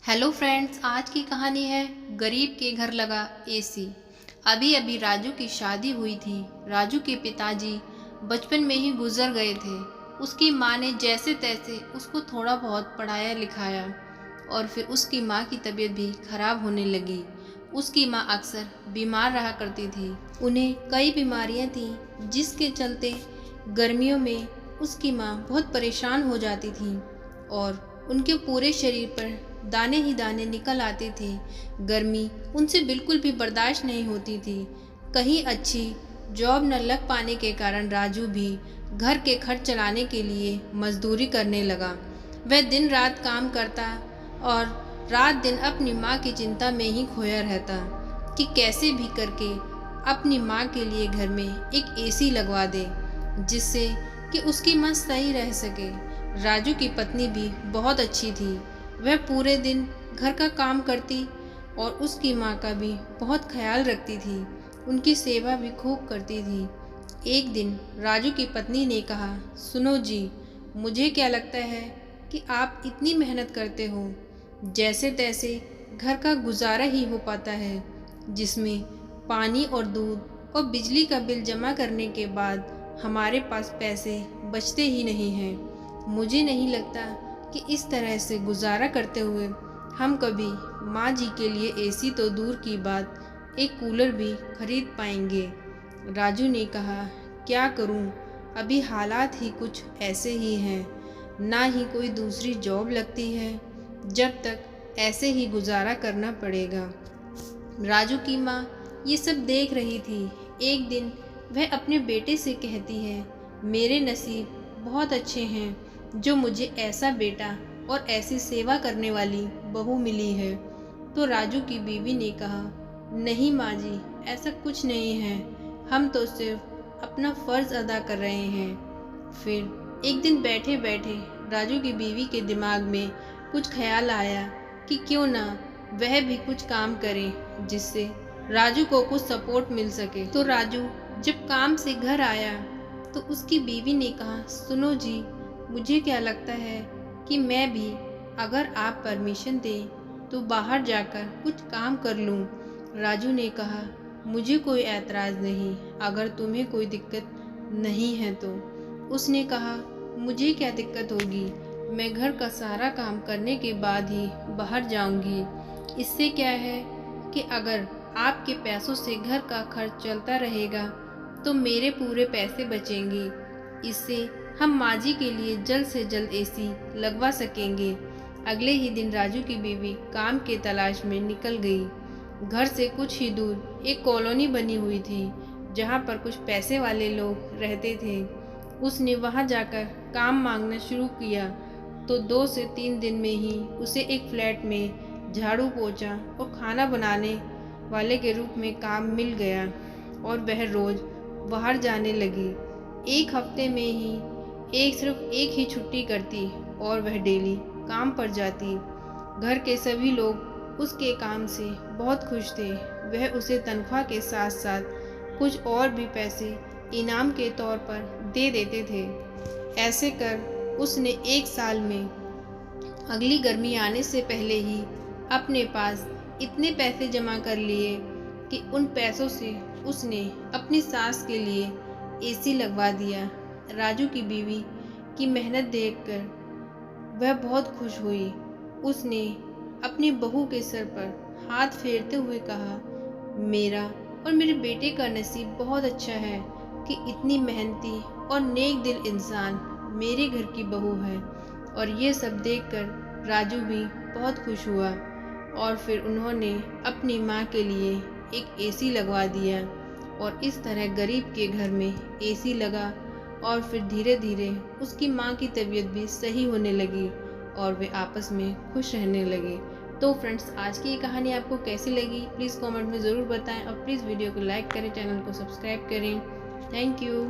Hello friends, आज की कहानी है गरीब के घर लगा एसी। अभी अभी राजू की शादी हुई थी। राजू के पिताजी बचपन में ही गुजर गए थे। उसकी माँ ने जैसे तैसे उसको थोड़ा बहुत पढ़ाया लिखाया और फिर उसकी माँ की तबीयत भी खराब होने लगी। उसकी माँ अक्सर बीमार रहा करती थी। उन्हें कई बीमारियाँ थीं जिसके चलते गर्मियों में उसकी माँ बहुत परेशान हो जाती थी और उनके पूरे शरीर पर दाने ही दाने निकल आते थे। गर्मी उनसे बिल्कुल भी बर्दाश्त नहीं होती थी। कहीं अच्छी जॉब न लग पाने के कारण राजू भी घर के खर्च चलाने के लिए मजदूरी करने लगा। वह दिन रात काम करता और रात दिन अपनी माँ की चिंता में ही खोया रहता कि कैसे भी करके अपनी माँ के लिए घर में एक एसी लगवा दे जिससे कि उसकी माँ सही रह सके। राजू की पत्नी भी बहुत अच्छी थी। वह पूरे दिन घर का काम करती और उसकी माँ का भी बहुत ख्याल रखती थी। उनकी सेवा भी खूब करती थी। एक दिन राजू की पत्नी ने कहा, सुनो जी, मुझे क्या लगता है कि आप इतनी मेहनत करते हो, जैसे तैसे घर का गुजारा ही हो पाता है, जिसमें पानी और दूध और बिजली का बिल जमा करने के बाद हमारे पास पैसे बचते ही नहीं हैं। मुझे नहीं लगता कि इस तरह से गुजारा करते हुए हम कभी माँ जी के लिए एसी तो दूर की बात एक कूलर भी खरीद पाएंगे। राजू ने कहा, क्या करूँ, अभी हालात ही कुछ ऐसे ही हैं, ना ही कोई दूसरी जॉब लगती है, जब तक ऐसे ही गुजारा करना पड़ेगा। राजू की माँ ये सब देख रही थी। एक दिन वह अपने बेटे से कहती है, मेरे नसीब बहुत अच्छे हैं जो मुझे ऐसा बेटा और ऐसी सेवा करने वाली बहू मिली है। तो राजू की बीवी ने कहा, नहीं माँ जी, ऐसा कुछ नहीं है, हम तो सिर्फ अपना फ़र्ज़ अदा कर रहे हैं। फिर एक दिन बैठे बैठे राजू की बीवी के दिमाग में कुछ ख्याल आया कि क्यों ना वह भी कुछ काम करे जिससे राजू को कुछ सपोर्ट मिल सके। तो राजू जब काम से घर आया तो उसकी बीवी ने कहा, सुनो जी, मुझे क्या लगता है कि मैं भी, अगर आप परमिशन दें तो बाहर जाकर कुछ काम कर लूं। राजू ने कहा, मुझे कोई ऐतराज़ नहीं, अगर तुम्हें कोई दिक्कत नहीं है तो। उसने कहा, मुझे क्या दिक्कत होगी, मैं घर का सारा काम करने के बाद ही बाहर जाऊंगी। इससे क्या है कि अगर आपके पैसों से घर का खर्च चलता रहेगा तो मेरे पूरे पैसे बचेंगे। इससे हम माँ जी के लिए जल्द से जल्द एसी लगवा सकेंगे। अगले ही दिन राजू की बीवी काम के तलाश में निकल गई। घर से कुछ ही दूर एक कॉलोनी बनी हुई थी जहाँ पर कुछ पैसे वाले लोग रहते थे। उसने वहाँ जाकर काम मांगना शुरू किया तो 2 से 3 दिन में ही उसे एक फ्लैट में झाड़ू पोछा और खाना बनाने वाले के रूप में काम मिल गया और वह रोज़ बाहर जाने लगी। एक हफ्ते में ही सिर्फ एक ही छुट्टी करती और वह डेली काम पर जाती। घर के सभी लोग उसके काम से बहुत खुश थे। वह उसे तनख्वाह के साथ साथ कुछ और भी पैसे इनाम के तौर पर दे देते थे। ऐसे कर उसने 1 साल में अगली गर्मी आने से पहले ही अपने पास इतने पैसे जमा कर लिए कि उन पैसों से उसने अपनी सास के लिए एसी लगवा दिया। राजू की बीवी की मेहनत देखकर वह बहुत खुश हुई। उसने अपनी बहू के सर पर हाथ फेरते हुए कहा, मेरा और मेरे बेटे का नसीब बहुत अच्छा है कि इतनी मेहनती और नेक दिल इंसान मेरे घर की बहू है। और ये सब देखकर राजू भी बहुत खुश हुआ और फिर उन्होंने अपनी माँ के लिए एक एसी लगवा दिया और इस तरह गरीब के घर में एसी लगा और फिर धीरे धीरे उसकी माँ की तबीयत भी सही होने लगी और वे आपस में खुश रहने लगे। तो फ्रेंड्स, आज की ये कहानी आपको कैसी लगी प्लीज़ कमेंट में ज़रूर बताएं और प्लीज़ वीडियो को लाइक करें, चैनल को सब्सक्राइब करें। Thank you.